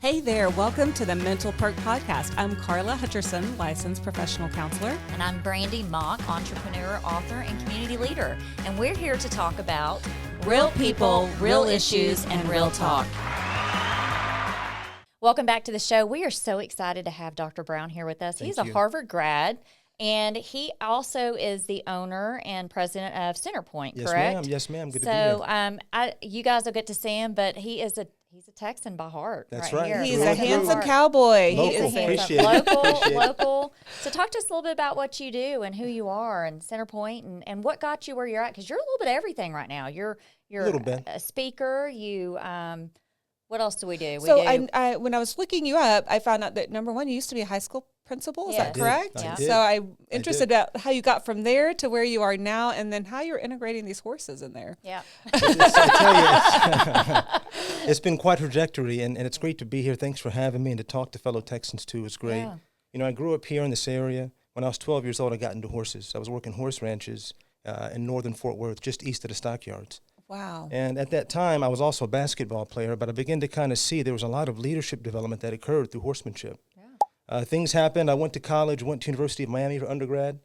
Hey there, welcome to the Mental Perk podcast. I'm Carla Hutcherson, licensed professional counselor. And I'm Brandy Mock, entrepreneur, author, and community leader. And we're here to talk about real people, real issues, and real talk. Welcome back to the show. We are so excited to have Dr. Brown here with us. He's a Harvard grad, and he also is the owner and president of Centerpoint, correct? Yes, ma'am. Good to be here. So you guys will get to see him, but he's a Texan by heart. That's right. Here. He's a handsome cowboy. Local. So talk to us a little bit about what you do and who you are and Centerpoint and what got you where you're at, because you're a little bit of everything right now. You're a little bit. A speaker. What else do we do? I when I was looking you up, I found out that number one, you used to be a high school principal. Is that correct? I did. So I'm interested about how you got from there to where you are now, and then how you're integrating these horses in there. Yeah. I tell you, it's been quite a trajectory, and it's great to be here. Thanks for having me, and to talk to fellow Texans too is great. Yeah. You know, I grew up here in this area. When I was 12 years old, I got into horses. I was working horse ranches in northern Fort Worth, just east of the stockyards. Wow. And at that time, I was also a basketball player, but I began to kind of see there was a lot of leadership development that occurred through horsemanship. Yeah. Things happened. I went to college, went to University of Miami for undergrad.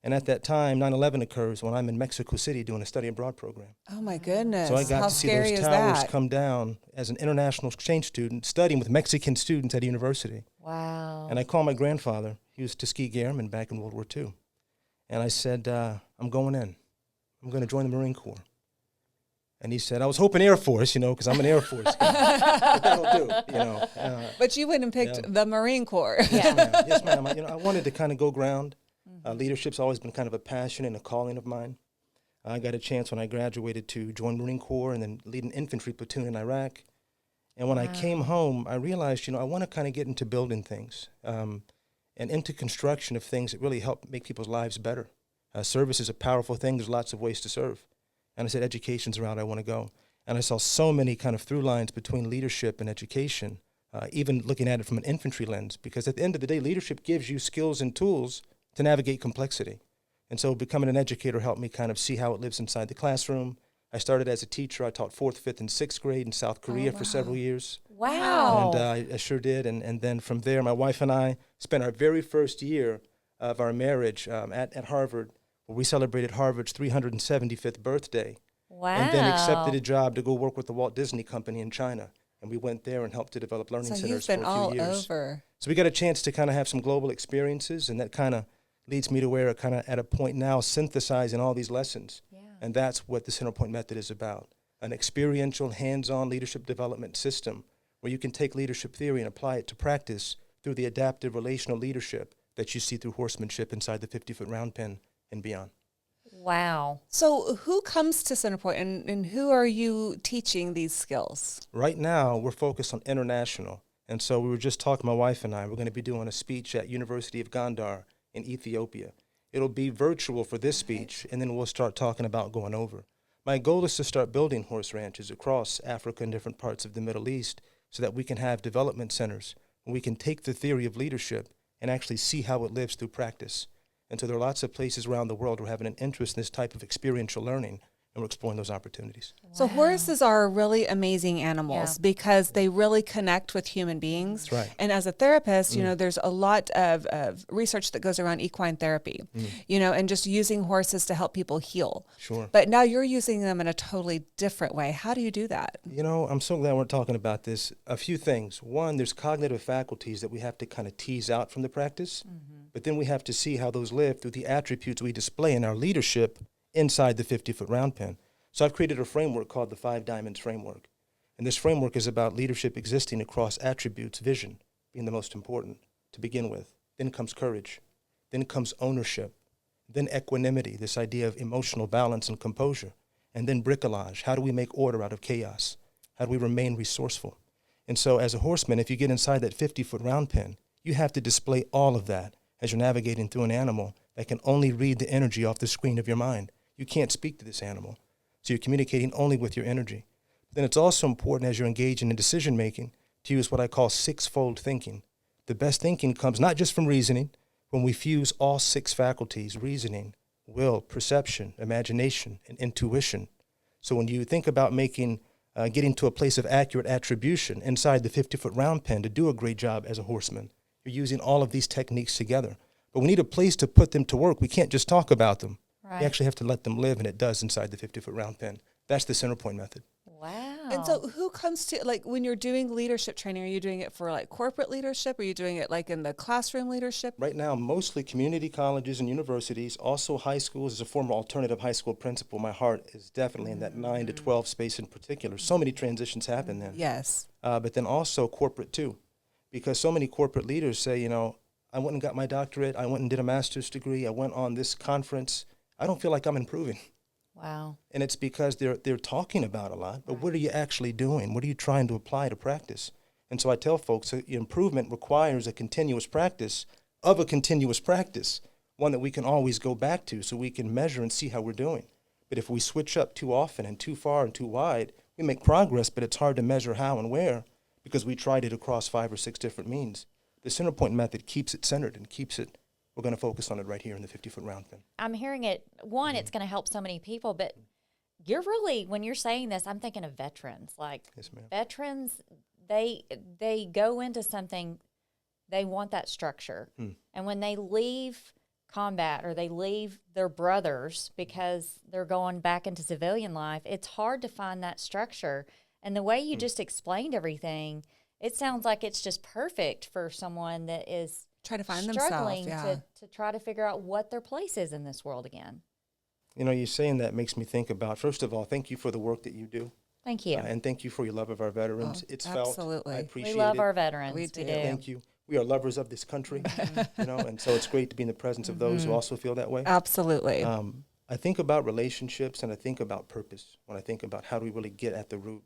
And at that time, 9/11 occurs when I'm in Mexico City doing a study abroad program. Oh, my goodness. So I got to see those towers come down as an international exchange student, studying with Mexican students at a university. Wow. And I called my grandfather. He was Tuskegee Airman back in World War II. And I said, I'm going in. I'm going to join the Marine Corps. And he said, I was hoping Air Force, because I'm an Air Force guy. But that'll do, But you went and picked the Marine Corps. Yeah. Yes, ma'am. I wanted to kind of go ground. Leadership's always been kind of a passion and a calling of mine. I got a chance when I graduated to join Marine Corps and then lead an infantry platoon in Iraq. And when I came home, I realized, I want to kind of get into building things and into construction of things that really help make people's lives better. Service is a powerful thing. There's lots of ways to serve. And I said, education's the route I want to go. And I saw so many kind of through lines between leadership and education, even looking at it from an infantry lens, because at the end of the day, leadership gives you skills and tools to navigate complexity. And so becoming an educator helped me kind of see how it lives inside the classroom. I started as a teacher. I taught 4th, 5th, and 6th grade in South Korea for several years. Wow. And I sure did. And then from there, my wife and I spent our very first year of our marriage at Harvard, where we celebrated Harvard's 375th birthday. Wow. And then accepted a job to go work with the Walt Disney Company in China. And we went there and helped to develop learning centers for a few years. So you've been all over. So we got a chance to kind of have some global experiences, and that kind of leads me to where kind of at a point now synthesizing all these lessons. Yeah. And that's what the Centerpoint method is about, an experiential, hands-on leadership development system where you can take leadership theory and apply it to practice through the adaptive relational leadership that you see through horsemanship inside the 50-foot round pen and beyond. Wow. So who comes to Centerpoint and who are you teaching these skills? Right now, we're focused on international. And so we were just talking, my wife and I, we're going to be doing a speech at University of Gondar in Ethiopia. It'll be virtual for this speech, and then we'll start talking about going over. My goal is to start building horse ranches across Africa and different parts of the Middle East so that we can have development centers where we can take the theory of leadership and actually see how it lives through practice. And so there are lots of places around the world who are having an interest in this type of experiential learning, and we're exploring those opportunities. Wow. So horses are really amazing animals because they really connect with human beings. That's right. And as a therapist, there's a lot of research that goes around equine therapy, and just using horses to help people heal. Sure. But now you're using them in a totally different way. How do you do that? I'm so glad we're talking about this. A few things. One, there's cognitive faculties that we have to kind of tease out from the practice, but then we have to see how those live through the attributes we display in our leadership inside the 50-foot round pen. So I've created a framework called the 5 Diamonds Framework. And this framework is about leadership existing across attributes, vision being the most important to begin with. Then comes courage. Then comes ownership. Then equanimity, this idea of emotional balance and composure. And then bricolage. How do we make order out of chaos? How do we remain resourceful? And so as a horseman, if you get inside that 50-foot round pen, you have to display all of that as you're navigating through an animal that can only read the energy off the screen of your mind. You can't speak to this animal. So you're communicating only with your energy. But then it's also important as you're engaging in decision-making to use what I call 6-fold thinking. The best thinking comes not just from reasoning, when we fuse all 6 faculties, reasoning, will, perception, imagination, and intuition. So when you think about making getting to a place of accurate attribution inside the 50-foot round pen to do a great job as a horseman. You're using all of these techniques together. But we need a place to put them to work. We can't just talk about them. Right. We actually have to let them live, and it does inside the 50-foot round pen. That's the center point method. Wow. And so who comes to, like, when you're doing leadership training, are you doing it for like corporate leadership? Are you doing it like in the classroom leadership? Right now, mostly community colleges and universities, also high schools. As a former alternative high school principal, my heart is definitely in that 9 to 12 space in particular. So many transitions happen then. Yes. But then also corporate too, because so many corporate leaders say, you know, I went and got my doctorate, I went and did a master's degree, I went on this conference. I don't feel like I'm improving. Wow. And it's because they're talking about a lot, but what are you actually doing? What are you trying to apply to practice? And so I tell folks that improvement requires a continuous practice of a continuous practice, one that we can always go back to so we can measure and see how we're doing. But if we switch up too often and too far and too wide, we make progress, but it's hard to measure how and where because we tried it across 5 or 6 different means. The center point method keeps it centered and keeps it. We're going to focus on it right here in the 50-foot round pen. I'm hearing it. One, it's going to help so many people, but you're really, when you're saying this, I'm thinking of veterans. Like, Yes, ma'am. veterans, they go into something, they want that structure. And when they leave combat or they leave their brothers because they're going back into civilian life, it's hard to find that structure. And the way you just explained everything, it sounds like it's just perfect for someone that is Try to find struggling themselves, to try to figure out what their place is in this world again. You know, you saying that makes me think about, first of all, thank you for the work that you do. Thank you. And thank you for your love of our veterans. Oh, it's absolutely. felt. I We appreciate We love it. our veterans. We We do. do. Thank you. We are lovers of this country, you know, and so it's great to be in the presence of those who also feel that way. Absolutely. I think about relationships and I think about purpose when I think about how do we really get at the root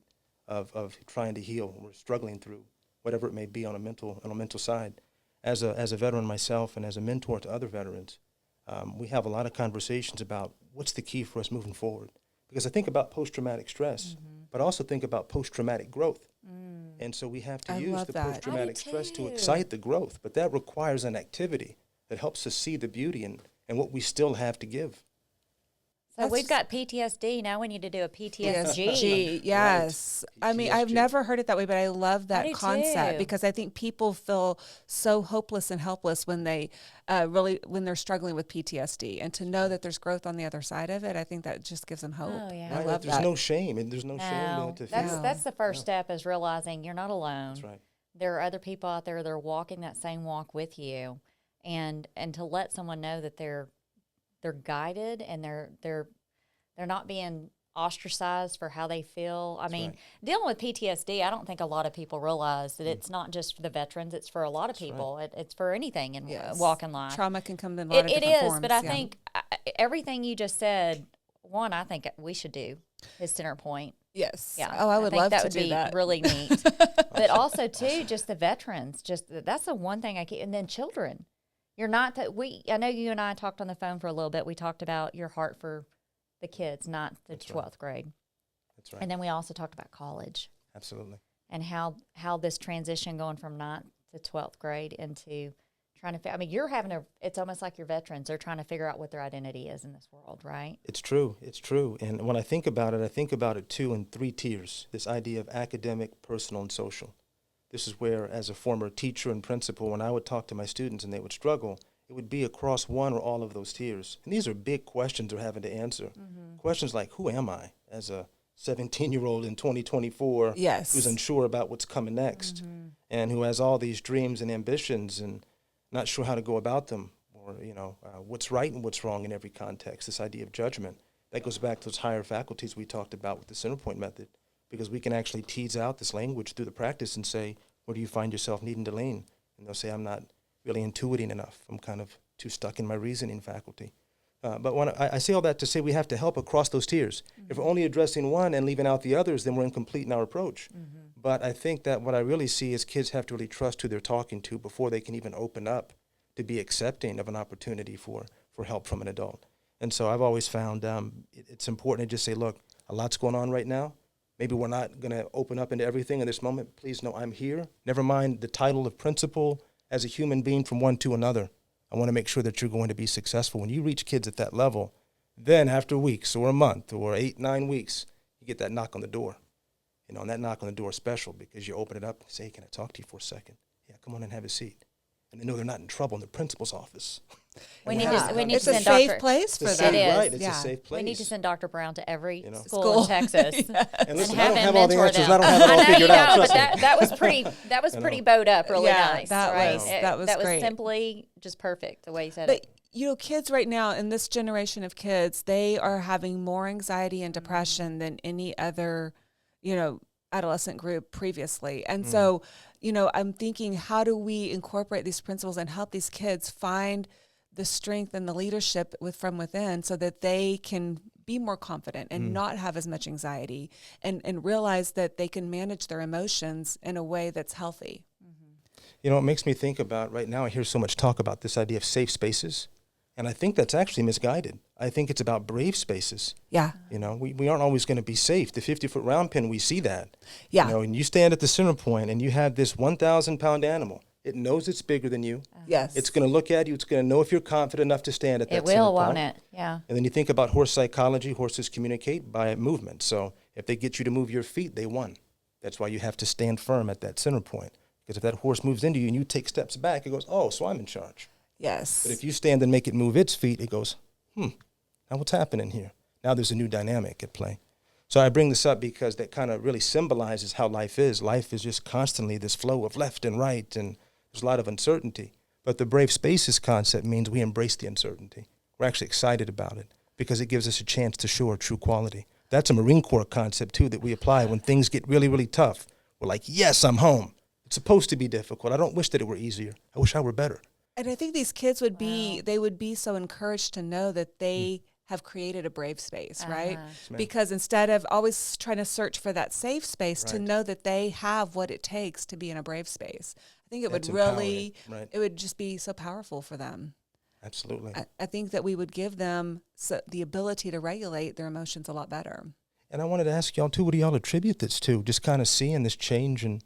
of trying to heal when we're struggling through whatever it may be on a mental side. As a veteran myself and as a mentor to other veterans, we have a lot of conversations about what's the key for us moving forward. Because I think about post-traumatic stress, but I also think about post-traumatic growth. And so we have to use love the that. post-traumatic stress to too. excite the growth, but that requires an activity that helps us see the beauty and what we still have to give. So we've got PTSD. Now we need to do a PTSG. PTSD, yes. Right. I mean, I've PTSD. never heard it that way, but I love I that do concept too. because I think people feel so hopeless and helpless when they when they're struggling with PTSD, and to know that there's growth on the other side of it, I think that just gives them hope. Oh, yeah. I Right? love There's that. no shame, and there's no shame No, to that's feel. that's the first step, is realizing you're not alone. That's right. There are other people out there that are walking that same walk with you, and to let someone know that they're guided and they're not being ostracized for how they feel. I mean, right. dealing with PTSD, I don't think a lot of people realize that it's not just for the veterans; it's for a lot of people. It's for anything in walk in life. Trauma can come in a lot of It different is, forms. but I yeah. think everything you just said, one, I think we should do is center point. Yes. Yeah. Oh, I would think love that to would do be that. really neat. But also too, just the veterans. Just that's the one thing I keep. And then children. You're not that I know you and I talked on the phone for a little bit. We talked about your heart for the kids, not the That's right. 12th grade. That's right. And then we also talked about college Absolutely. and how this transition going from 9th to 12th grade into trying to. I mean, you're having it's almost like your veterans. They're trying to figure out what their identity is in this world, right? It's true. It's true. And when I think about it too in 3 tiers. This idea of academic, personal, and social. This is where, as a former teacher and principal, when I would talk to my students and they would struggle, it would be across one or all of those tiers. And these are big questions they're having to answer. Mm-hmm. Questions like, who am I as a 17-year-old in 2024 Yes. who's unsure about what's coming next and who has all these dreams and ambitions and not sure how to go about them, or, what's right and what's wrong in every context, this idea of judgment. That goes back to those higher faculties we talked about with the center point method, because we can actually tease out this language through the practice and say, where do you find yourself needing to lean? And they'll say, I'm not really intuiting enough. I'm kind of too stuck in my reasoning faculty. But when I say all that to say we have to help across those tiers. If we're only addressing one and leaving out the others, then we're incomplete in our approach. But I think that what I really see is kids have to really trust who they're talking to before they can even open up to be accepting of an opportunity for help from an adult. And so I've always found it's important to just say, look, a lot's going on right now. Maybe we're not going to open up into everything in this moment. Please know I'm here. Never mind the title of principal. As a human being from one to another, I want to make sure that you're going to be successful. When you reach kids at that level, then after weeks or a month or 8, 9 weeks, you get that knock on the door. You know, and that knock on the door is special because you open it up and say, hey, can I talk to you for a second? Yeah, come on and have a seat. And they know they're not in trouble in the principal's office. We need to It's a send safe Dr. place for It's them. It is. right. It's Yeah. a safe place. We need to send Dr. Brown to every You know. school in Texas. And listen, and I have don't him have all the mentor answers. them. And I don't have it all know figured you out. don't, Trust but me. that was pretty bowed up, really Yeah, nice. that right? was- that was that was great. simply just perfect the way you said But it. you know, kids right now in this generation of kids, they are having more anxiety and depression than any other, you know, adolescent group previously. And so, you know, I'm thinking, how do we incorporate these principles and help these kids find the strength and the leadership from within so that they can be more confident and not have as much anxiety and realize that they can manage their emotions in a way that's healthy. You know, it makes me think about right now, I hear so much talk about this idea of safe spaces. And I think that's actually misguided. I think it's about brave spaces. Yeah. You know, we aren't always going to be safe. The 50-foot round pen, we see that. Yeah. You know, and you stand at the center point and you have this 1,000-pound animal. It knows it's bigger than you. Yes. It's going to look at you. It's going to know if you're confident enough to stand at that It center will, point. won't it? Yeah. And then you think about horse psychology. Horses communicate by movement. So if they get you to move your feet, they won. That's why you have to stand firm at that center point. Because if that horse moves into you and you take steps back, it goes, oh, so I'm in charge. Yes. But if you stand and make it move its feet, it goes, now what's happening here? Now there's a new dynamic at play. So I bring this up because that kind of really symbolizes how life is. Life is just constantly this flow of left and right, and there's a lot of uncertainty. But the brave spaces concept means we embrace the uncertainty. We're actually excited about it because it gives us a chance to show our true quality. That's a Marine Corps concept, too, that we apply when things get really, really tough. We're like, yes, I'm home. It's supposed to be difficult. I don't wish that it were easier. I wish I were better. And I think these kids would they would be so encouraged to know that they have created a brave space, right? ma'am. Because instead of always trying to search for that safe space, to Right. know that they have what it takes to be in a brave space. I think it That's would really, empowering, right. it would just be so powerful for them. Absolutely. I think that we would give them the ability to regulate their emotions a lot better. And I wanted to ask y'all, too, what do y'all attribute this to? Just kind of seeing this change in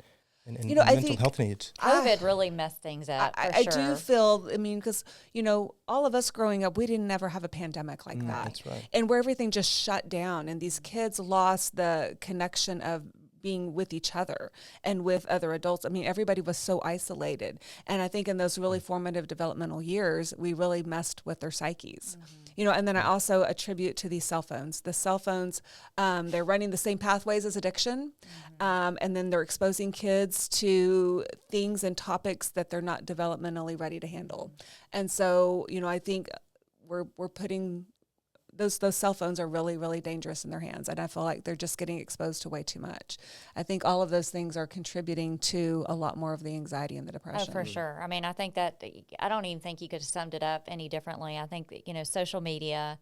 You know, I mental think- health needs. COVID really messed things up, for I sure. do feel, I mean, because, you know, all of us growing up, we didn't ever have a pandemic like that. That's right. And where everything just shut down and these kids lost the connection of being with each other and with other adults. I mean, everybody was so isolated. And I think in those really formative developmental years, we really messed with their psyches. You know, and then I also attribute to these cell phones. The cell phones, they're running the same pathways as addiction. And then they're exposing kids to things and topics that they're not developmentally ready to handle. And so, you know, I think we're putting those cell phones are really, really dangerous in their hands. And I feel like they're just getting exposed to way too much. I think all of those things are contributing to a lot more of the anxiety and the depression. Oh, for sure. I mean, I think that I don't even think you could have summed it up any differently. I think that, you know, social media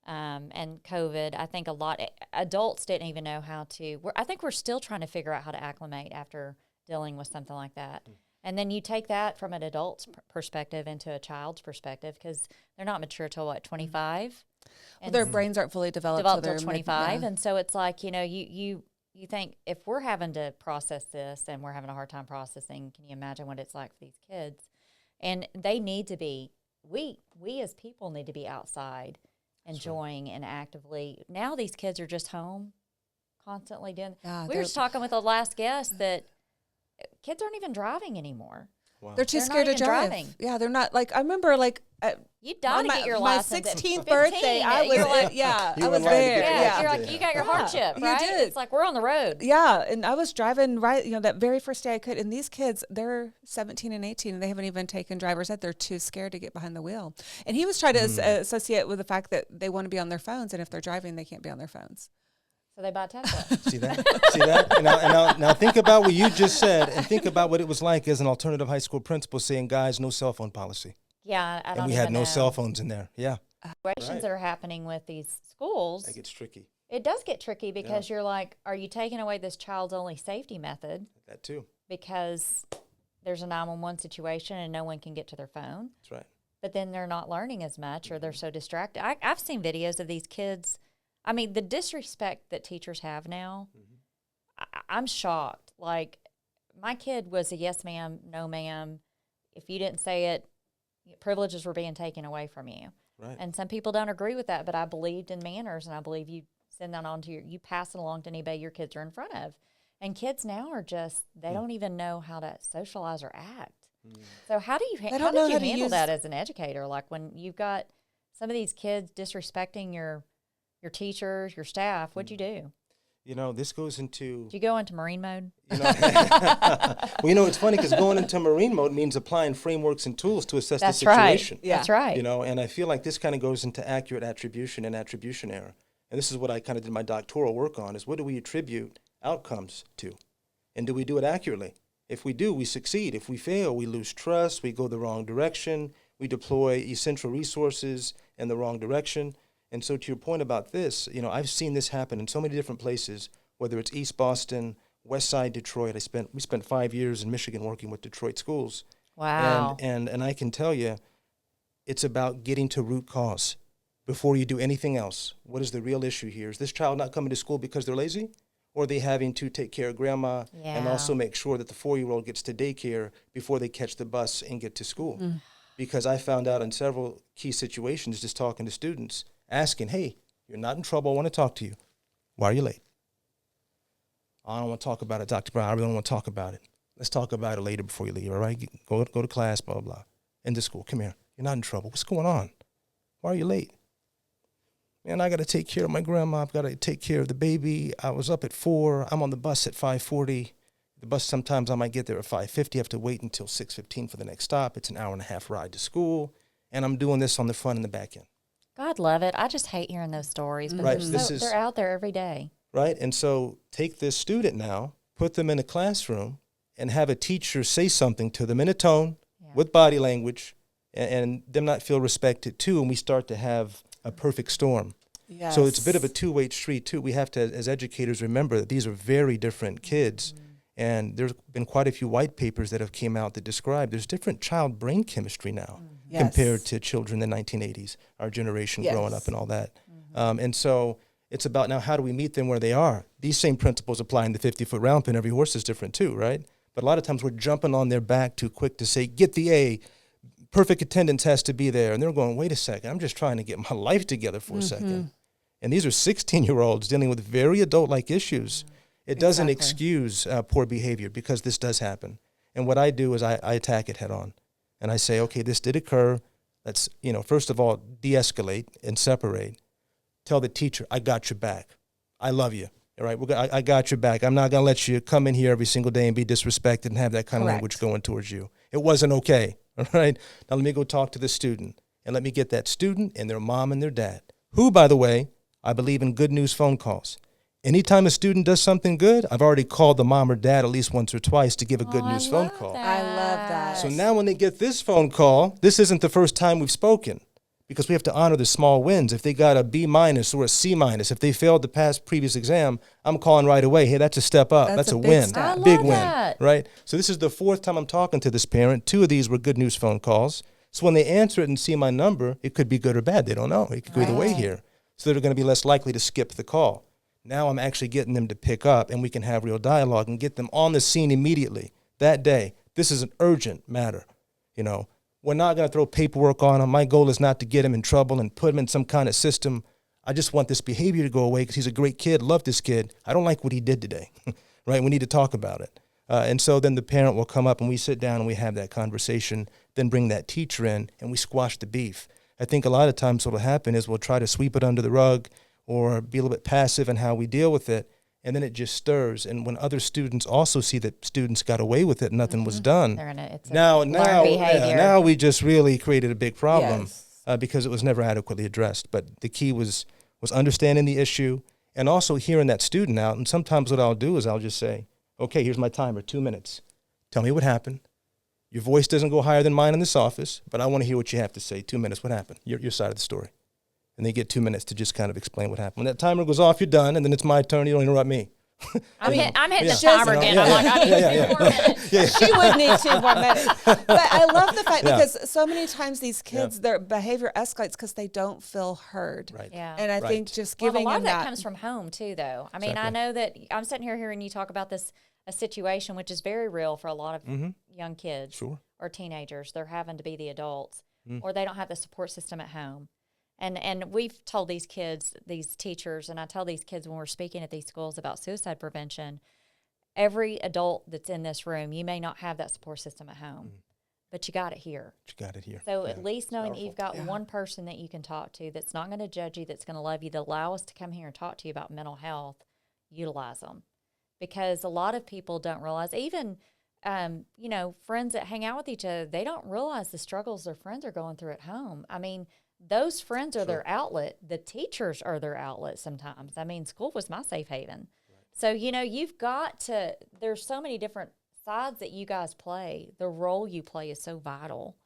and COVID, I think a lot adults didn't even know how to. I think we're still trying to figure out how to acclimate after dealing with something like that. And then you take that from an adult's perspective into a child's perspective because they're not mature till what, 25? Well, their brains aren't fully developed till they're 25, yeah. and so it's like, you know, you think if we're having to process this and we're having a hard time processing, can you imagine what it's like for these kids? And they need to be, we as people need to be outside enjoying and actively. Now these kids are just home constantly doing. Yeah, We were just talking with the last guest that kids aren't even driving anymore. Wow. They're too They're not scared to even drive. driving. Yeah, they're not like, I remember like You died to get your my license at 16th 15. birthday. I was You're like, yeah, You I were was lying to there. get your yeah, Yeah, you're like, you got your hardship, you right? did. It's like we're on the road. Yeah, and I was driving right, you know, that very first day I could. And these kids, they're 17 and 18, and they haven't even taken driver's ed. They're too scared to get behind the wheel. And he was trying to associate with the fact that they want to be on their phones, and if they're driving, they can't be on their phones. So they buy Tesla. See that? See that? And now think about what you just said, and think about what it was like as an alternative high school principal saying, guys, no cell phone policy. Yeah, I don't And we even had no know. cell phones in there. Yeah. Situations Right. that are happening with these schools. That gets tricky. It does get tricky because you're like, are you taking away this child's only safety method That too. because there's a 911 situation and no one can get to their phone? That's right. But then they're not learning as much or they're so distracted. I've seen videos of these kids. I mean, the disrespect that teachers have now, I'm shocked. Like, my kid was a yes, ma'am, no, ma'am. If you didn't say it, privileges were being taken away from you. Right. And some people don't agree with that, but I believed in manners, and I believe you send that on to you pass it along to anybody your kids are in front of. And kids now are just, they don't even know how to socialize or act. So how do you how did you handle that as an educator? Like when you've got some of these kids disrespecting your teachers, your staff, what'd you do? You know, this goes into... Did you go into Marine mode? You know, well, you know, it's funny because going into Marine mode means applying frameworks and tools to assess the situation. Right. Yeah. That's right. You know, and I feel like this kind of goes into accurate attribution and attribution error. And this is what I kind of did my doctoral work on, is what do we attribute outcomes to? And do we do it accurately? If we do, we succeed. If we fail, we lose trust, we go the wrong direction, we deploy essential resources in the wrong direction. And so to your point about this, you know, I've seen this happen in so many different places, whether it's East Boston, West Side Detroit. We spent 5 years in Michigan working with Detroit schools. Wow. And I can tell you, it's about getting to root cause before you do anything else. What is the real issue here? Is this child not coming to school because they're lazy? Or are they having to take care of grandma and also make sure that the 4-year-old gets to daycare before they catch the bus and get to school? Because I found out in several key situations, just talking to students, asking, hey, you're not in trouble, I want to talk to you. Why are you late? I don't want to talk about it, Dr. Brown, I really don't want to talk about it. Let's talk about it later before you leave, all right? Go to class, blah, blah, blah. Into school, come here. You're not in trouble. What's going on? Why are you late? Man, I got to take care of my grandma. I've got to take care of the baby. I was up at 4. I'm on the bus at 5:40. The bus, sometimes I might get there at 5:50. I have to wait until 6:15 for the next stop. It's an hour-and-a-half ride to school. And I'm doing this on the front and the back end. God love it. I just hate hearing those stories, but they're out there every day. Right? And so take this student now, put them in a classroom, and have a teacher say something to them in a tone, with body language, and them not feel respected too, and we start to have a perfect storm. Yes. So it's a bit of a two-way street too. We have to, as educators, remember that these are very different kids. And there's been quite a few white papers that have came out that describe there's different child brain chemistry now compared to children in the 1980s, our generation growing up and all that. And so it's about now how do we meet them where they are? These same principles apply in the 50-foot round pen. Every horse is different too, right? But a lot of times we're jumping on their back too quick to say, get the A, perfect attendance has to be there. And they're going, wait a second, I'm just trying to get my life together for a second. And these are 16-year-olds dealing with very adult-like issues. It doesn't excuse poor behavior because this does happen. And what I do is I attack it head on. And I say, okay, this did occur. Let's, first of all, de-escalate and separate. Tell the teacher, I got your back. I love you. All right, I got your back. I'm not going to let you come in here every single day and be disrespected and have that kind of language going towards you. It wasn't okay. All right, now let me go talk to the student. And let me get that student and their mom and their dad, who, by the way, I believe in good news phone calls. Anytime a student does something good, I've already called the mom or dad at least once or twice to give a good news phone call. I love that. So now when they get this phone call, this isn't the first time we've spoken because we have to honor the small wins. If they got a B- or a C-, if they failed the past previous exam, I'm calling right away. Hey, that's a step up. That's a win. Big win, right? So this is the 4th time I'm talking to this parent. 2 of these were good news phone calls. So when they answer it and see my number, it could be good or bad. They don't know. It could go either way here. So they're going to be less likely to skip the call. Now I'm actually getting them to pick up, and we can have real dialogue and get them on the scene immediately that day. This is an urgent matter. We're not going to throw paperwork on him. My goal is not to get him in trouble and put him in some kind of system. I just want this behavior to go away because he's a great kid, love this kid. I don't like what he did today, right? We need to talk about it. And so then the parent will come up and we sit down and we have that conversation, then bring that teacher in and we squash the beef. I think a lot of times what will happen is we'll try to sweep it under the rug or be a little bit passive in how we deal with it, and then it just stirs. And when other students also see that students got away with it, nothing was done. Now we just really created a big problem because it was never adequately addressed. But the key was understanding the issue and also hearing that student out. And sometimes what I'll do is I'll just say, okay, here's my timer, 2 minutes. Tell me what happened. Your voice doesn't go higher than mine in this office, but I want to hear what you have to say. 2 minutes, what happened? Your side of the story. And they get 2 minutes to just kind of explain what happened. When that timer goes off, you're done, and then it's my turn. You don't interrupt me. I'm hitting the timer again. I'm like, I need 2 more minutes. She would need 2 more minutes. But I love the fact because so many times these kids, their behavior escalates because they don't feel heard. Right. Yeah. And I think just giving a lot them of that comes from home too, though. I mean, I know that I'm sitting here hearing you talk about this a situation which is very real for a lot of young kids or teenagers. They're having to be the adults, or they don't have the support system at home. And we've told these kids, these teachers, and I tell these kids when we're speaking at these schools about suicide prevention, every adult that's in this room, you may not have that support system at home, but you got it here. You got it here. So at least knowing that you've got Yeah. one person that you can talk to that's not going to judge you, that's going to love you, that allow us to come here and talk to you about mental health, utilize them. Because a lot of people don't realize, even, you know, friends that hang out with each other, they don't realize the struggles their friends are going through at home. I mean, those friends are their outlet. The teachers are their outlet sometimes. I mean, school was my safe haven. So, you know, you've got to, there's so many different sides that you guys play. The role you play is so vital.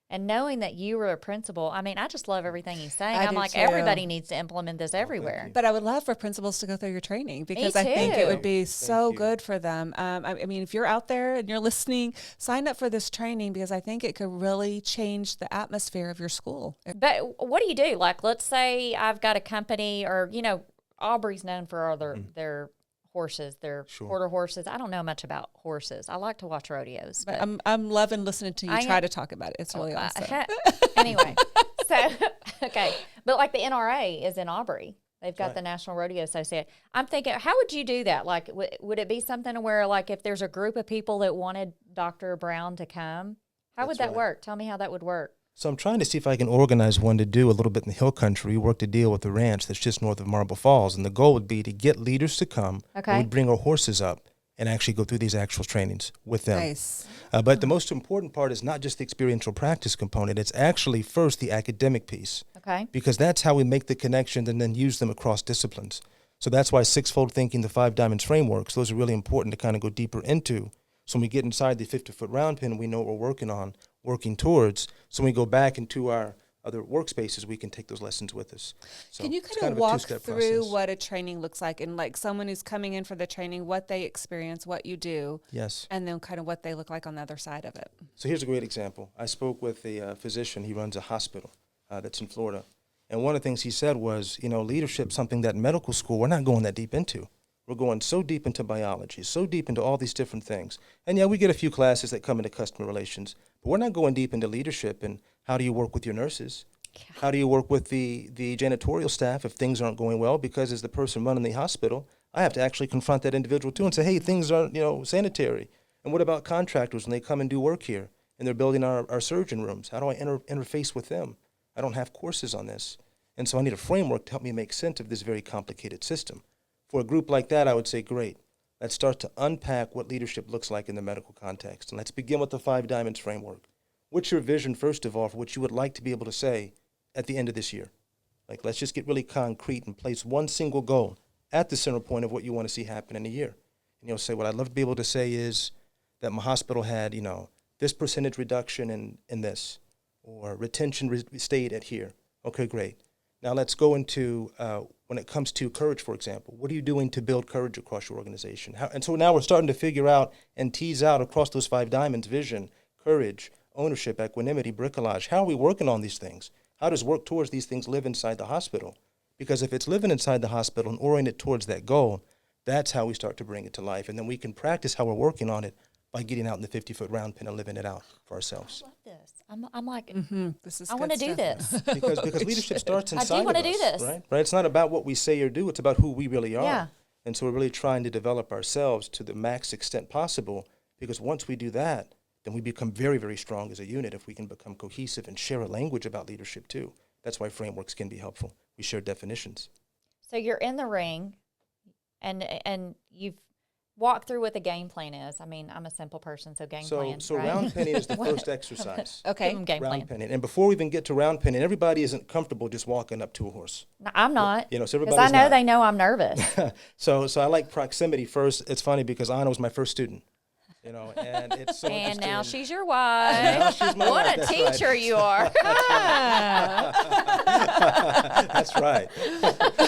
And knowing that you were a principal, I mean, I just love everything he's saying. I'm do like, too. everybody needs to implement this everywhere. But I would love for principals to go through your training, because I think it too. would be so you. good for them. I mean, if you're out there and you're listening, sign up for this training, because I think it could really change the atmosphere of your school. But what do you do? Like, let's say I've got a company, or, you know, Aubrey's known for all their horses, their quarter horses. I don't know much about horses. I like to watch rodeos. But I'm loving listening to you try to talk about it. It's really awesome. Anyway, so, okay. But like the NRA is in Aubrey. They've got the National Rodeo Association. I'm thinking, how would you do that? Like, would it be something where, like, if there's a group of people that wanted Dr. Brown to come, how would that work? Tell me how that would work. So I'm trying to see if I can organize one to do a little bit in the hill country. We worked a deal with the ranch that's just north of Marble Falls, and the goal would be to get leaders to come. Okay. And we'd bring our horses up and actually go through these actual trainings with them. Nice. But the most important part is not just the experiential practice component. It's actually first the academic piece. Okay. Because that's how we make the connection and then use them across disciplines. So that's why six-fold thinking, the 5 diamonds frameworks, those are really important to kind of go deeper into. So when we get inside the 50-foot round pen, we know what we're working on, working towards. So when we go back into our other workspaces, we can take those lessons with us. So Can you it's kind of a walk two-step through process. what a training looks like, and like someone who's coming in for the training, what they experience, what you do, Yes. and then kind of what they look like on the other side of it? So here's a great example. I spoke with a physician. He runs a hospital that's in Florida. And one of the things he said was, you know, leadership, something that in medical school we're not going that deep into. We're going so deep into biology, so deep into all these different things. And yeah, we get a few classes that come into customer relations, but we're not going deep into leadership and how do you work with your nurses? How do you work with the janitorial staff if things aren't going well? Because as the person running the hospital, I have to actually confront that individual too and say, hey, things aren't, you know, sanitary. And what about contractors when they come and do work here and they're building our surgeon rooms? How do I interface with them? I don't have courses on this. And so I need a framework to help me make sense of this very complicated system. For a group like that, I would say, great. Let's start to unpack what leadership looks like in the medical context. And let's begin with the 5 diamonds framework. What's your vision, first of all, for what you would like to be able to say at the end of this year? Like, let's just get really concrete and place one single goal at the center point of what you want to see happen in a year. And you'll say, what I'd love to be able to say is that my hospital had, you know, this percentage reduction in this, or retention stayed at here. Okay, great. Now let's go into when it comes to courage, for example. What are you doing to build courage across your organization? And so now we're starting to figure out and tease out across those 5 diamonds: vision, courage, ownership, equanimity, bricolage. How are we working on these things? How does work towards these things live inside the hospital? Because if it's living inside the hospital and oriented towards that goal, that's how we start to bring it to life. And then we can practice how we're working on it by getting out in the 50-foot round pen and living it out for ourselves. I love this. I'm like, This is I want to do this. Because leadership starts inside wanna of us, do this. right? It's not about what we say or do. It's about who we really are. Yeah. And so we're really trying to develop ourselves to the max extent possible, because once we do that, then we become very, very strong as a unit if we can become cohesive and share a language about leadership too. That's why frameworks can be helpful. We share definitions. So you're in the ring, and you've walked through what the game plan is. I mean, I'm a simple person, so game plan. So right? round penning is the first exercise. Okay. Give 'em game Round plan. penning. And before we even get to round penning, everybody isn't comfortable just walking up to a horse. No, I'm not. You know, so Because everybody's I know not. they know I'm nervous. So I like proximity first. It's funny because Anna was my first student, you know, and it's so And interesting. now she's your wife. Now she's my What wife, a that's teacher right. you are. That's right.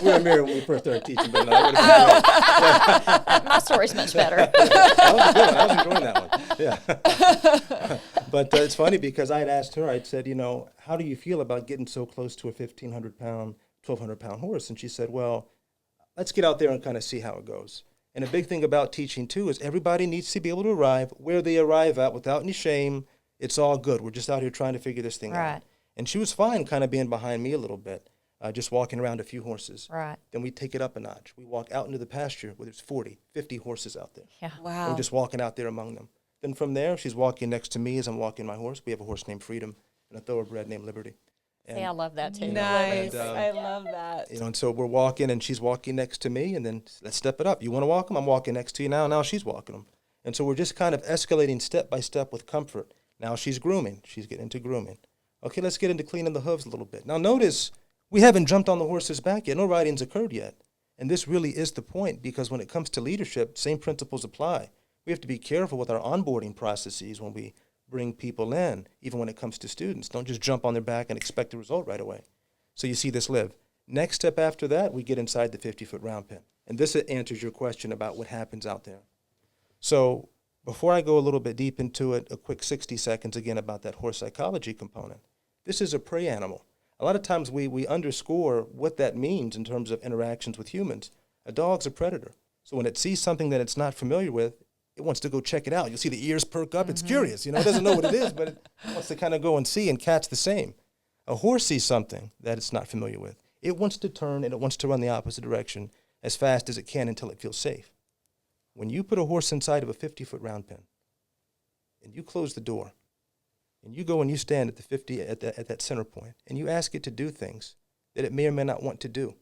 We were married when we first started teaching, but I would have My story's much better. that was a good one. I was enjoying that one. Yeah. But it's funny because I had asked her, I'd said, you know, how do you feel about getting so close to a 1,500-pound, 1,200-pound horse? And she said, well, let's get out there and kind of see how it goes. And a big thing about teaching, too, is everybody needs to be able to arrive where they arrive at without any shame. It's all good. We're just out here trying to figure this thing Right. out. And she was fine kind of being behind me a little bit. just walking around a few horses. Right. Then we take it up a notch. We walk out into the pasture where there's 40, 50 horses out there. Yeah. And Wow. we're just walking out there among them. Then from there, she's walking next to me as I'm walking my horse. We have a horse named Freedom and a thoroughbred named Liberty. See, I love that too. Nice. and, I love that. And so we're walking, and she's walking next to me, and then let's step it up. You want to walk them? I'm walking next to you now. Now she's walking them. And so we're just kind of escalating step by step with comfort. Now she's grooming. She's getting into grooming. Okay, let's get into cleaning the hooves a little bit. Now notice we haven't jumped on the horse's back yet. No riding's occurred yet. And this really is the point, because when it comes to leadership, same principles apply. We have to be careful with our onboarding processes when we bring people in, even when it comes to students. Don't just jump on their back and expect the result right away. So you see this live. Next step after that, we get inside the 50-foot round pen. And this answers your question about what happens out there. So before I go a little bit deep into it, a quick 60 seconds again about that horse psychology component. This is a prey animal. A lot of times we underscore what that means in terms of interactions with humans. A dog's a predator. So when it sees something that it's not familiar with, it wants to go check it out. You'll see the ears perk up. It's curious. It doesn't know what it is, but it wants to kind of go and see and catch the same. A horse sees something that it's not familiar with. It wants to turn, and it wants to run the opposite direction as fast as it can until it feels safe. When you put a horse inside of a 50-foot round pen, and you close the door, and you go and you stand at the 50 at that center point, and you ask it to do things that it may or may not want to do,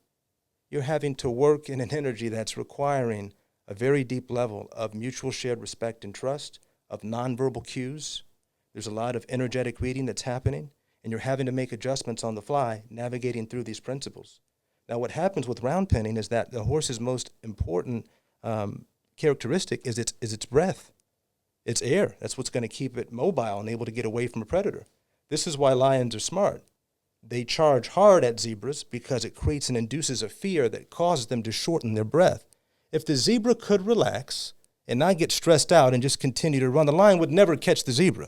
you're having to work in an energy that's requiring a very deep level of mutual shared respect and trust, of nonverbal cues. There's a lot of energetic reading that's happening, and you're having to make adjustments on the fly, navigating through these principles. Now, what happens with round penning is that the horse's most important characteristic is its breath. It's air. That's what's going to keep it mobile and able to get away from a predator. This is why lions are smart. They charge hard at zebras because it creates and induces a fear that causes them to shorten their breath. If the zebra could relax and not get stressed out and just continue to run, the lion would never catch the zebra.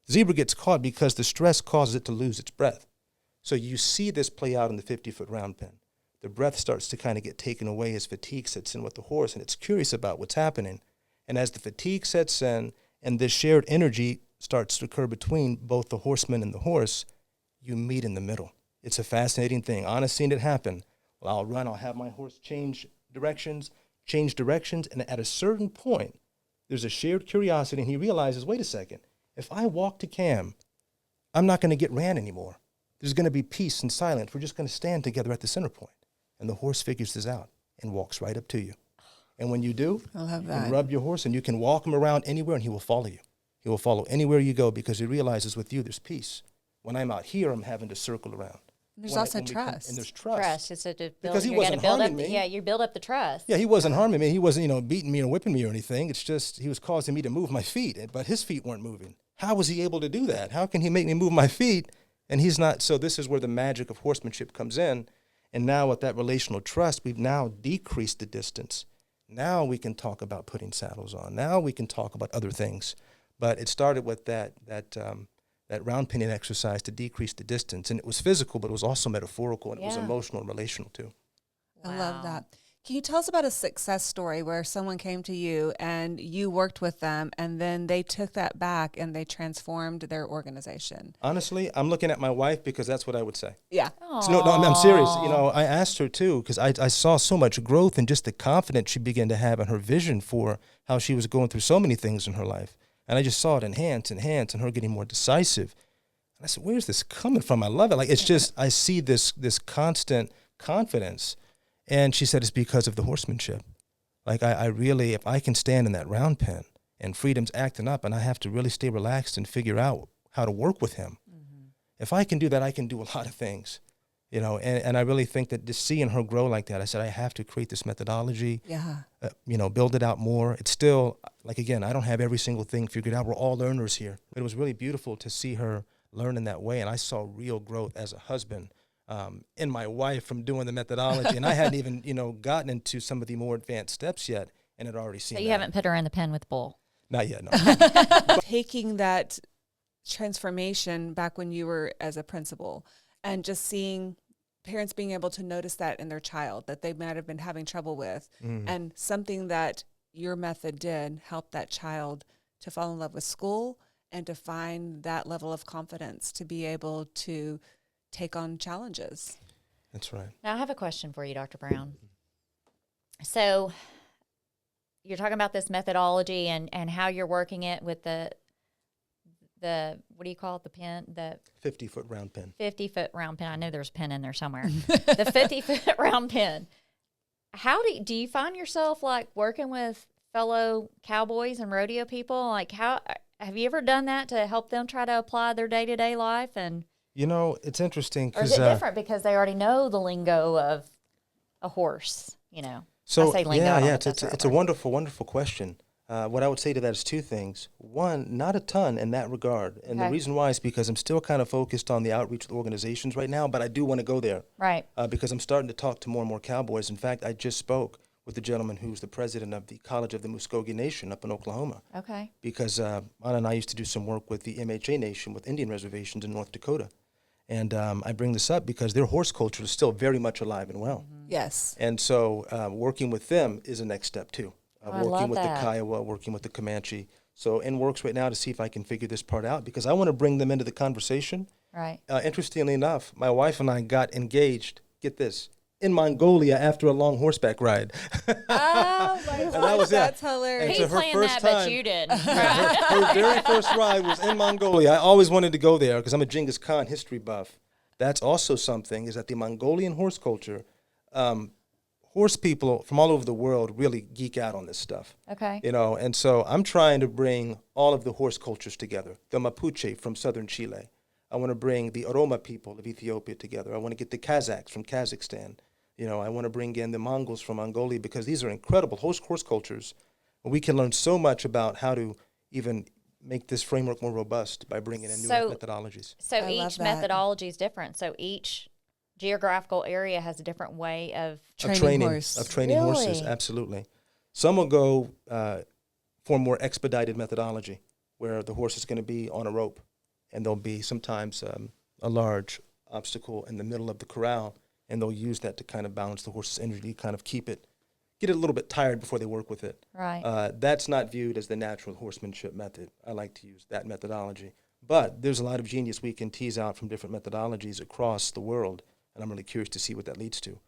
The zebra gets caught because the stress causes it to lose its breath. So you see this play out in the 50-foot round pen. The breath starts to kind of get taken away as fatigue sets in with the horse, and it's curious about what's happening. And as the fatigue sets in and this shared energy starts to occur between both the horseman and the horse, you meet in the middle. It's a fascinating thing. Honest seeing it happen. Well, I'll run, I'll have my horse change directions, and at a certain point, there's a shared curiosity, and he realizes, wait a second, if I walk to Cam, I'm not going to get ran anymore. There's going to be peace and silence. We're just going to stand together at the center point. And the horse figures this out and walks right up to you. And when you do, I love you that. can rub your horse, and you can walk him around anywhere, and he will follow you. He will follow anywhere you go because he realizes with you there's peace. When I'm out here, I'm having to circle around. There's also when trust. And there's trust. Trust. It's to build, Because he you're gonna wasn't build harming up, me. Yeah, you build up the trust. Yeah, he wasn't harming me. He wasn't, beating me or whipping me or anything. It's just he was causing me to move my feet, but his feet weren't moving. How was he able to do that? How can he make me move my feet and he's not? So this is where the magic of horsemanship comes in. And now with that relational trust, we've now decreased the distance. Now we can talk about putting saddles on. Now we can talk about other things. But it started with that round penning exercise to decrease the distance. And it was physical, but it was also metaphorical, and it was Yeah. emotional and relational too. I love that. Can you tell us about a success story where someone came to you and you worked with them and then they took that back and they transformed their organization? Honestly, I'm looking at my wife because that's what I would say. Yeah. So no, I'm serious. I asked her too because I saw so much growth and just the confidence she began to have and her vision for how she was going through so many things in her life. And I just saw it enhance, and her getting more decisive. And I said, where's this coming from? I love it. Like, it's just, I see this constant confidence. And she said, it's because of the horsemanship. Like, I really, if I can stand in that round pen and Freedom's acting up and I have to really stay relaxed and figure out how to work with him. Mm-hmm. If I can do that, I can do a lot of things, and I really think that just seeing her grow like that, I said, I have to create this methodology, build it out more. It's still, like, again, I don't have every single thing figured out. We're all learners here. But it was really beautiful to see her learn in that way. And I saw real growth as a husband in my wife from doing the methodology. And I hadn't even, gotten into some of the more advanced steps yet and had already seen So you haven't put her in the pen with the bull? Not yet, no. Taking that transformation back when you were as a principal and just seeing parents being able to notice that in their child that they might have been having trouble with, and something that your method did help that child to fall in love with school and to find that level of confidence to be able to take on challenges. That's right. Now, I have a question for you, Dr. Brown. So you're talking about this methodology and how you're working it with the what do you call it, the pen? The 50-foot round pen. 50-foot round pen. I know there's a pen in there somewhere. The 50-foot round pen. How do you find yourself like working with fellow cowboys and rodeo people? Like, how have you ever done that to help them try to apply their day-to-day life? And It's interesting or is because it different because they already know the lingo of a horse? so I say lingo. I don't know if that's the right it's a word. wonderful, wonderful question. What I would say to that is two things. One, not a ton in that regard. And the Okay. reason why is because I'm still kind of focused on the outreach with organizations right now, but I do want to go there. Right. Because I'm starting to talk to more and more cowboys. In fact, I just spoke with the gentleman who's the president of the College of the Muskogee Nation up in Oklahoma. Okay. Because Anna and I used to do some work with the MHA Nation with Indian reservations in North Dakota. And I bring this up because their horse culture is still very much alive and well. Yes. And so working with them is the next step too. I Working love with that. the Kiowa, working with the Comanche. So in works right now to see if I can figure this part out because I want to bring them into the conversation. Right. Interestingly enough, my wife and I got engaged, get this, in Mongolia after a long horseback ride. Oh my that gosh, was it. that's hilarious. And He so her planned first that, but time- you didn't. Her very first ride was in Mongolia. I always wanted to go there because I'm a Genghis Khan history buff. That's also something, is that the Mongolian horse culture, horse people from all over the world really geek out on this stuff. Okay. And so I'm trying to bring all of the horse cultures together. The Mapuche from southern Chile. I want to bring the Oroma people of Ethiopia together. I want to get the Kazakhs from Kazakhstan. I want to bring in the Mongols from Mongolia because these are incredible horse cultures. We can learn so much about how to even make this framework more robust by bringing in new methodologies. So I love each that. methodology is different. So each geographical area has a different way of Training training horses, Really? absolutely. Some will go for a more expedited methodology where the horse is going to be on a rope and there'll be sometimes a large obstacle in the middle of the corral and they'll use that to kind of balance the horse's energy, kind of get it a little bit tired before they work with it. right. That's not viewed as the natural horsemanship method. I like to use that methodology. But there's a lot of genius we can tease out from different methodologies across the world, and I'm really curious to see what that leads to.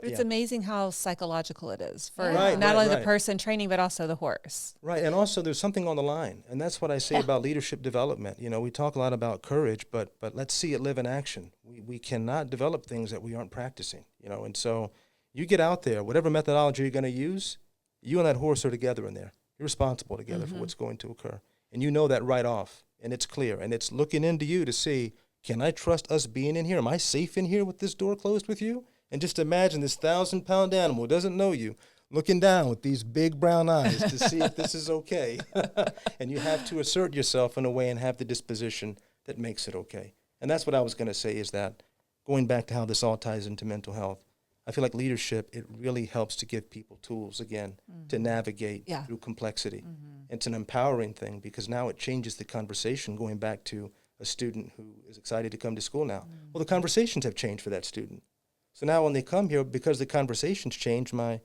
It's amazing how psychological it is for Right, not only the right. person training, but also the horse. Right, and also there's something on the line, and that's what I say about leadership development. We talk a lot about courage, but let's see it live in action. We cannot develop things that we aren't practicing, and so you get out there, whatever methodology you're going to use, you and that horse are together in there. You're responsible together for what's going to occur, and you know that right off, and it's clear, and it's looking into you to see, can I trust us being in here? Am I safe in here with this door closed with you? And just imagine this 1,000-pound animal who doesn't know you looking down with these big brown eyes to see if this is okay. And you have to assert yourself in a way and have the disposition that makes it okay. And that's what I was going to say is that going back to how this all ties into mental health, I feel like leadership, it really helps to give people tools, again, to navigate through complexity. It's an empowering thing because now it changes the conversation going back to a student who is excited to come to school now. Well, the conversations have changed for that student. So now when they come here, because the conversations change, my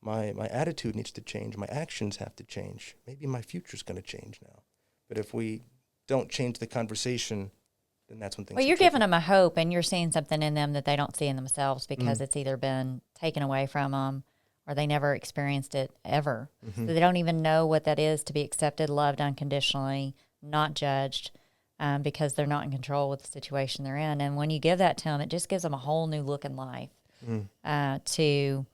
attitude needs to change. My actions have to change. Maybe my future's going to change now. But if we don't change the conversation, then that's when things Well, get you're tricky. giving them a hope and you're seeing something in them that they don't see in themselves because it's either been taken away from them or they never experienced it ever. So they don't even know what that is to be accepted, loved unconditionally, not judged. Because they're not in control with the situation they're in. And when you give that to them, it just gives them a whole new look in life to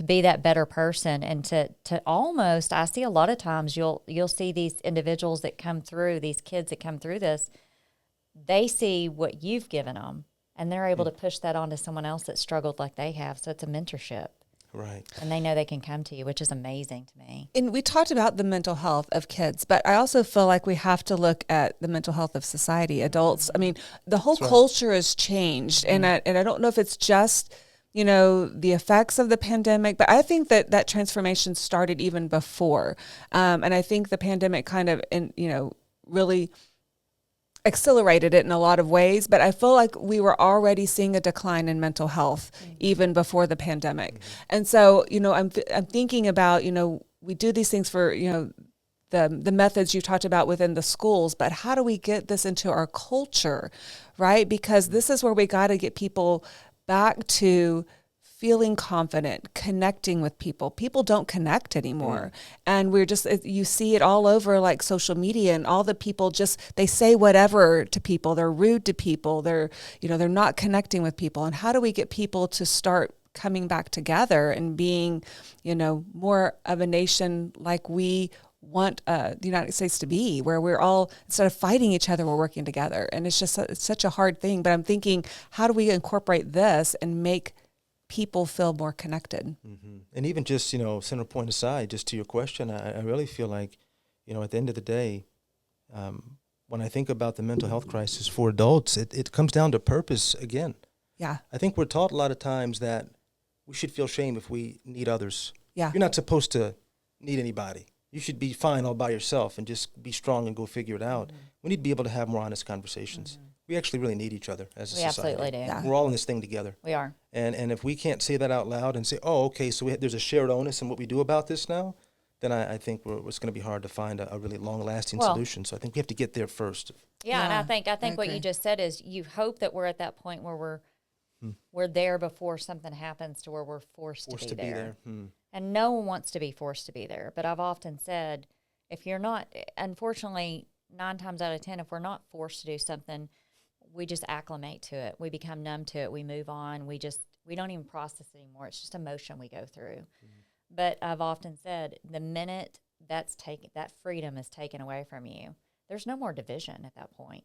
be that better person and to almost, I see a lot of times you'll see these individuals that come through, these kids that come through this, they see what you've given them and they're able to push that on to someone else that struggled like they have. So it's a mentorship. Right. And they know they can come to you, which is amazing to me. And we talked about the mental health of kids, but I also feel like we have to look at the mental health of society, adults. I mean, the whole culture has changed, and I don't know if it's just the effects of the pandemic, but I think that transformation started even before, and I think the pandemic kind of really accelerated it in a lot of ways, but I feel like we were already seeing a decline in mental health even before the pandemic. And so, I'm thinking about, we do these things for, the methods you talked about within the schools, but how do we get this into our culture, right? Because this is where we got to get people back to feeling confident, connecting with people. People don't connect anymore. And we're just, you see it all over like social media, and all the people just, they say whatever to people. They're rude to people. They're not connecting with people. And how do we get people to start coming back together and being, more of a nation like we want the United States to be, where we're all, instead of fighting each other, we're working together. And it's just, it's such a hard thing. But I'm thinking, how do we incorporate this and make people feel more connected? And even just, center point aside, just to your question, I really feel like, at the end of the day, when I think about the mental health crisis for adults, it comes down to purpose again. Yeah. I think we're taught a lot of times that we should feel shame if we need others. Yeah. You're not supposed to need anybody. You should be fine all by yourself and just be strong and go figure it out. We need to be able to have more honest conversations. We actually really need each other as a We society. absolutely do. Yeah. We're all in this thing together. We are. And if we can't say that out loud and say, oh, okay, so there's a shared onus in what we do about this now, then I think it's going to be hard to find a really long-lasting solution. So I think we have to get there first. Yeah, and Yeah, I think what you agree. just said is you hope that we're at that point where we're there before something happens to where we're forced to be there. And no one wants to be forced to be there. But I've often said, if you're not, unfortunately, 9 times out of 10, if we're not forced to do something, we just acclimate to it. We become numb to it. We move on. We don't even process it anymore. It's just emotion we go through. But I've often said, the minute that freedom is taken away from you, there's no more division at that point.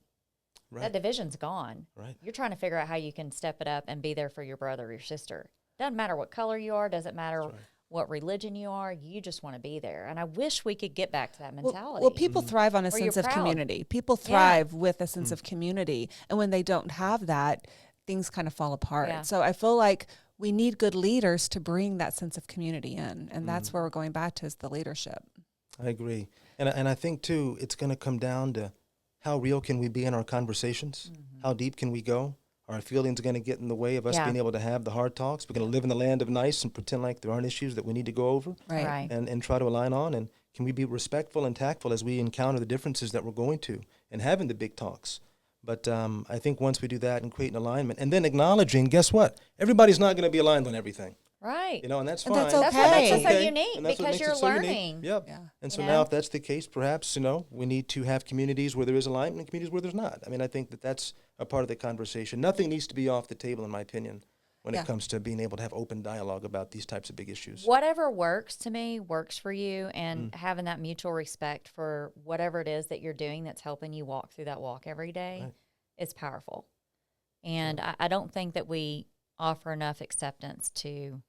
Right. That division's gone. Right. You're trying to figure out how you can step it up and be there for your brother or your sister. Doesn't matter what color you are. Doesn't matter what religion you are. You just want to be there. And I wish we could get back to that mentality. Well, people thrive on a Where you're sense of proud. community. People thrive with a sense of community. And when they don't have that, things kind of fall apart. Yeah. So I feel like we need good leaders to bring that sense of community in. And that's where we're going back to, is the leadership. I agree. And I think, too, it's going to come down to how real can we be in our conversations? How deep can we go? Are our feelings going to get in the way of us being able to have the hard talks? We're going to live in the land of nice and pretend like there aren't issues that we need to go over Right. and try to align on? And can we be respectful and tactful as we encounter the differences that we're going to and having the big talks? But I think once we do that and create an alignment and then acknowledging, guess what? Everybody's not going to be aligned on everything. Right. And that's And fine. that's That's what makes it so okay. unique, And that's what because makes you're it so unique. learning. Yep. Yeah. And so You now know? if that's the case, perhaps, we need to have communities where there is alignment and communities where there's not. I mean, I think that's a part of the conversation. Nothing needs to be off the table, in my opinion, when it comes to being able to have open dialogue about these types of big issues. Whatever works to me works for you, and having that mutual respect for whatever it is that you're doing that's helping you walk through that walk every day is powerful. And I don't think that we offer enough acceptance to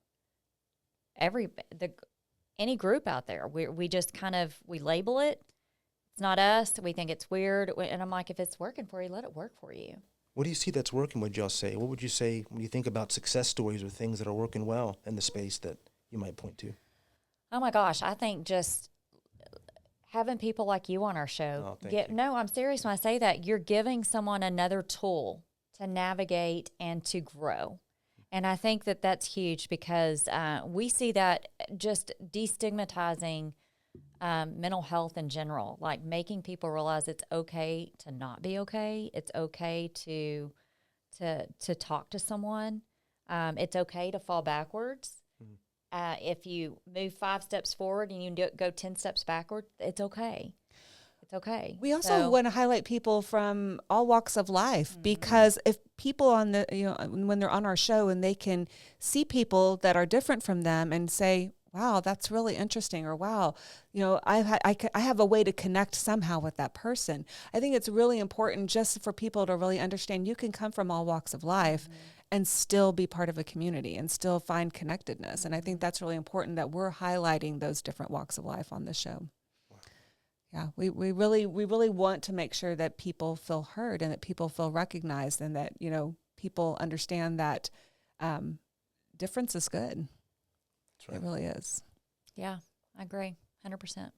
any group out there. We just kind of, we label it. It's not us. We think it's weird. And I'm like, if it's working for you, let it work for you. What do you see that's working, would y'all say? What would you say when you think about success stories or things that are working well in the space that you might point to? Oh my gosh, I think just having people like you on our show. Oh, thank you. No, I'm serious when I say that. You're giving someone another tool to navigate and to grow. And I think that that's huge, because we see that just destigmatizing mental health in general, like making people realize it's okay to not be okay. It's okay to talk to someone. It's okay to fall backwards. If you move 5 steps forward and you go 10 steps backward, it's okay. It's okay. We also want to highlight people from all walks of life, because if people when they're on our show and they can see people that are different from them and say, wow, that's really interesting, or wow, I have a way to connect somehow with that person. I think it's really important just for people to really understand you can come from all walks of life and still be part of a community and still find connectedness. And I think that's really important that we're highlighting those different walks of life on this show. Yeah, we really want to make sure that people feel heard and that people feel recognized, and that, people understand that difference is good. That's right. It really is. Yeah, I agree, 100%.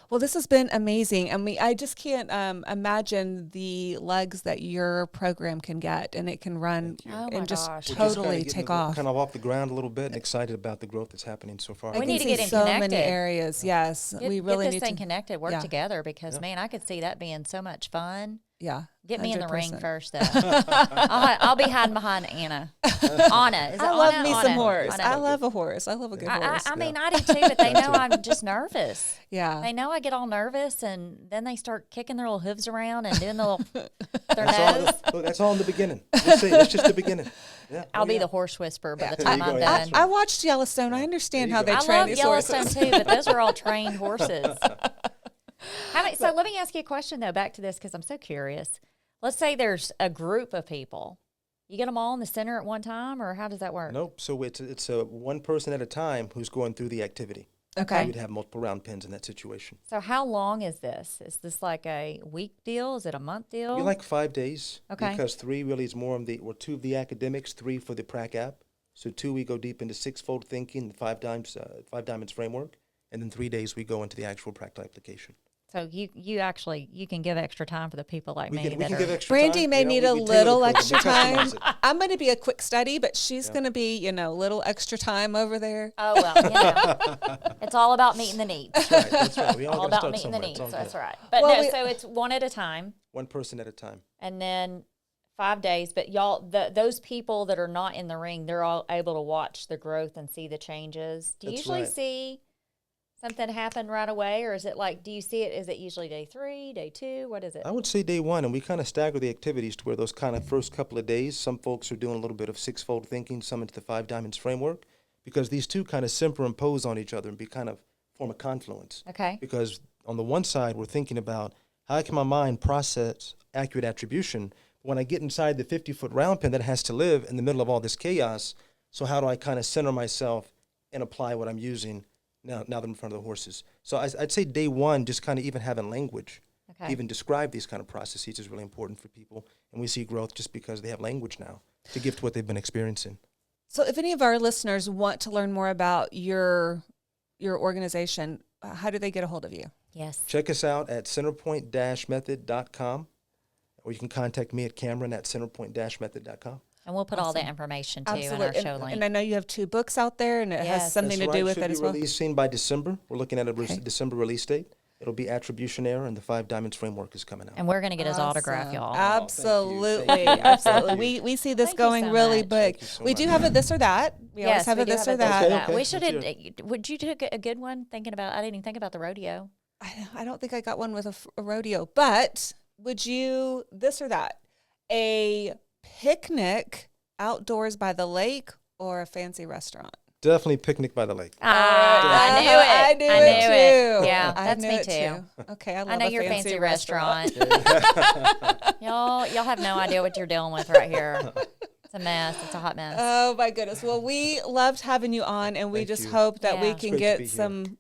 Well, this has been amazing. I just can't imagine the legs that your program can get, and it can run and just gosh. totally take off. Kind of off the ground a little bit, and excited about the growth that's happening so far. We need to see get in so connected. many areas. Yes, we really get this need thing to connected, work yeah. together, because man, I could see that being so much fun. Yeah. Get me in the ring 100%. first, though. I'll be hiding behind Anna. Anna. Is it I love Anna? me Anna. some horse. Anna. I love a horse. I love a good horse. I mean, I do too, but they know I'm just nervous. Yeah. They know I get all nervous, and then they start kicking their little hooves around and doing the little their nose. Look, that's all in the beginning. Just say, that's just the beginning. Yeah. I'll be the horse whisperer by the There time you I'm go. done. I watched Yellowstone. I understand how they I train love these Yellowstone horses. too, but those are all trained horses. So let me ask you a question though. Back to this because I'm so curious. Let's say there's a group of people. You get them all in the center at one time, or how does that work? Nope. So it's a one person at a time who's going through the activity. Okay. You'd have multiple round pins in that situation. So how long is this? Is this like a week deal? Is it a month deal? Be like 5 days. Okay. Because 3 really is more of the, or 2 of the academics, 3 for the prac app. So 2 we go deep into 6-fold thinking, the 5 diamonds framework, and then 3 days we go into the actual practical application. So you can give extra time for the people like We me. can that give are- extra Brandy time. may need a we tailor the little program. extra We time. customize it. I'm going to be a quick study, but she's going to be, a little extra time over there. Oh well, it's all about meeting the needs. That's right. We all, All gotta about start meeting the somewhere. needs. It's all That's good. right. But Well, no, so it's one at a time, One person at a time. and then 5 days. But y'all, those people that are not in the ring, they're all able to watch the growth and see the changes. Do you That's usually right. see something happen right away, or is it like? Do you see it? Is it usually day 3, day 2? What is it? I would say day 1, and we kind of stagger the activities to where those kind of first couple of days, some folks are doing a little bit of 6-fold thinking, some into the 5 diamonds framework, because these two kind of superimpose on each other and form a confluence. Okay. Because on the one side, we're thinking about how can my mind process accurate attribution when I get inside the 50-foot round pen that has to live in the middle of all this chaos. So how do I kind of center myself and apply what I'm using now that I'm in front of the horses? So I'd say day 1, just kind of even having language, Okay. even describe these kind of processes is really important for people. And we see growth just because they have language now to give to what they've been experiencing. So if any of our listeners want to learn more about your organization, how do they get a hold of you? Yes. Check us out at centerpoint-method.com, or you can contact me at Cameron@centerpoint-method.com. And we'll put all that information too in our Absolutely. show link. And I know you have 2 books out there, and it has Yes. something That's to do right. with Should it be as well. releasing by December. We're looking at a Okay. December release date. It'll be Attribution Error, and the 5 Diamonds Framework is coming out. And we're going to get his autograph, Awesome. y'all. Absolutely. Thank you. Absolutely. We see this Thank you going so really much. big. Thank you so We do much. have a this or that. We always have a do this or a this that. Okay. We Let's should hear have. Would you take a good one? I didn't even think about the rodeo. I don't think I got one with a rodeo, but would you this or that? A picnic outdoors by the lake or a fancy restaurant? Definitely Picnic by the Lake. I knew it. I knew it too. Yeah, I that's knew me it too. Okay, I love I know a your fancy restaurant. Yeah. y'all have no idea what you're dealing with right here. It's a mess. It's a hot mess. Oh my goodness. Well, we loved having you on, and we Thank just you. hope that we Yeah. It's can great to get be here. some.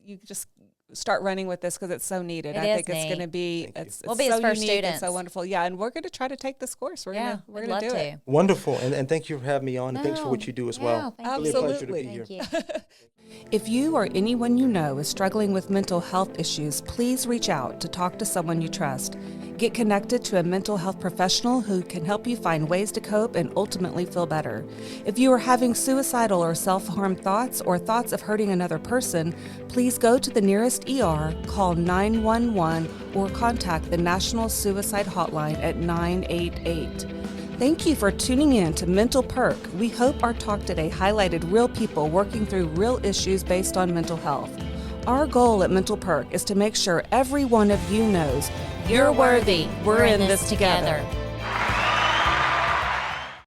You just start running with this because it's so needed. It I is think it's going to neat. be. Thank you. It's We'll be so his first unique and so students. wonderful. Yeah, and we're going to try to take this course. We're yeah, we're we'd going love to do to. it. Wonderful. And thank you for having me on, and thanks for what No. you do as Yeah, well. thank you. Really a pleasure to be Absolutely. here. Thank you. If you or anyone you know is struggling with mental health issues, please reach out to talk to someone you trust. Get connected to a mental health professional who can help you find ways to cope and ultimately feel better. If you are having suicidal or self-harm thoughts or thoughts of hurting another person, please go to the nearest ER, call 911, or contact the National Suicide Hotline at 988. Thank you for tuning in to Mental Perk. We hope our talk today highlighted real people working through real issues based on mental health. Our goal at Mental Perk is to make sure every one of you knows you're worthy. We're in this together.